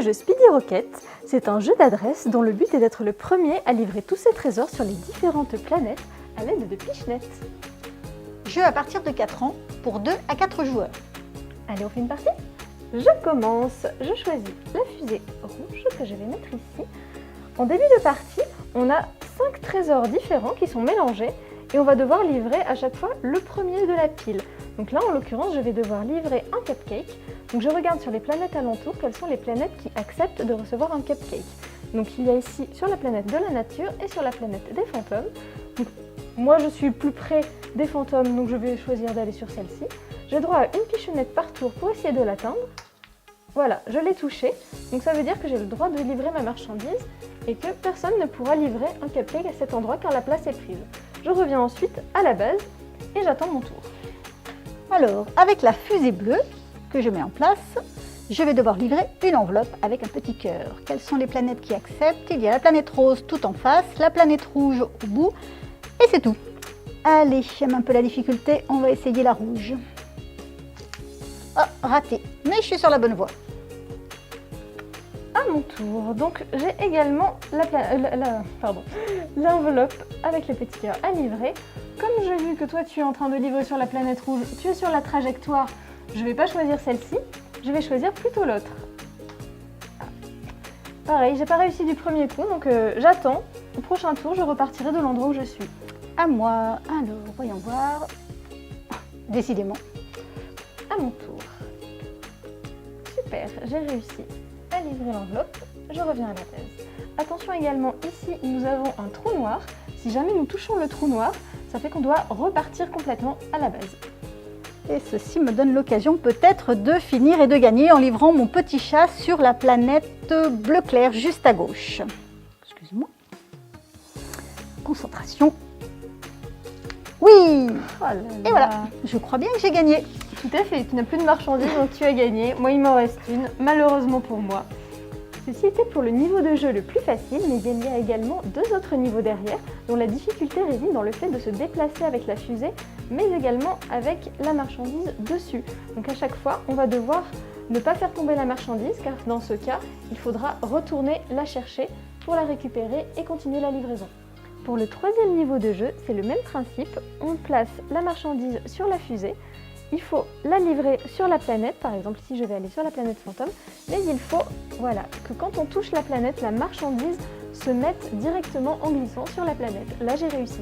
jeu Speedy Rocket, c'est un jeu d'adresse dont le but est d'être le premier à livrer tous ses trésors sur les différentes planètes à l'aide de pichenettes. Jeu à partir de 4 ans pour 2 à 4 joueurs. Allez, on fait une partie? Je commence. Je choisis la fusée rouge que je vais mettre ici. En début de partie, on a 5 trésors différents qui sont mélangés et on va devoir livrer à chaque fois le premier de la pile. Donc là, en l'occurrence, je vais devoir livrer un cupcake. Donc je regarde sur les planètes alentours quelles sont les planètes qui acceptent de recevoir un cupcake. Donc il y a ici sur la planète de la nature et sur la planète des fantômes. Donc, moi, je suis plus près des fantômes, donc je vais choisir d'aller sur celle-ci. J'ai droit à une pichonnette par tour pour essayer de l'atteindre. Voilà, je l'ai touché, donc ça veut dire que j'ai le droit de livrer ma marchandise et que personne ne pourra livrer un cupcake à cet endroit car la place est prise. Je reviens ensuite à la base et j'attends mon tour. Alors, avec la fusée bleue que je mets en place, je vais devoir livrer une enveloppe avec un petit cœur. Quelles sont les planètes qui acceptent? Il y a la planète rose tout en face, la planète rouge au bout, et c'est tout. Allez, j'aime un peu la difficulté, on va essayer la rouge. Oh, raté, mais je suis sur la bonne voie. À mon tour, donc j'ai également l'enveloppe avec les petits cœurs à livrer. Comme j'ai vu que toi tu es en train de livrer sur la planète rouge, tu es sur la trajectoire, je ne vais pas choisir celle-ci, je vais choisir plutôt l'autre. Pareil, j'ai pas réussi du premier coup, donc j'attends. Au prochain tour, je repartirai de l'endroit où je suis. À moi, alors voyons voir. Décidément. À mon tour. Super, j'ai réussi à livrer l'enveloppe, je reviens à la base. Attention également, ici nous avons un trou noir. Si jamais nous touchons le trou noir, ça fait qu'on doit repartir complètement à la base. Et ceci me donne l'occasion peut-être de finir et de gagner en livrant mon petit chat sur la planète bleu clair juste à gauche. Excusez-moi. Concentration. Oui! Oh là là. Et voilà, je crois bien que j'ai gagné. Tout à fait, tu n'as plus de marchandises donc tu as gagné. Moi il m'en reste une, malheureusement pour moi. Ceci était pour le niveau de jeu le plus facile, mais il y a également 2 autres niveaux derrière, dont la difficulté réside dans le fait de se déplacer avec la fusée, mais également avec la marchandise dessus. Donc à chaque fois, on va devoir ne pas faire tomber la marchandise, car dans ce cas, il faudra retourner la chercher pour la récupérer et continuer la livraison. Pour le 3e niveau de jeu, c'est le même principe, on place la marchandise sur la fusée. Il faut la livrer sur la planète, par exemple si je vais aller sur la planète fantôme, mais il faut que quand on touche la planète, la marchandise se mette directement en glissant sur la planète. Là j'ai réussi.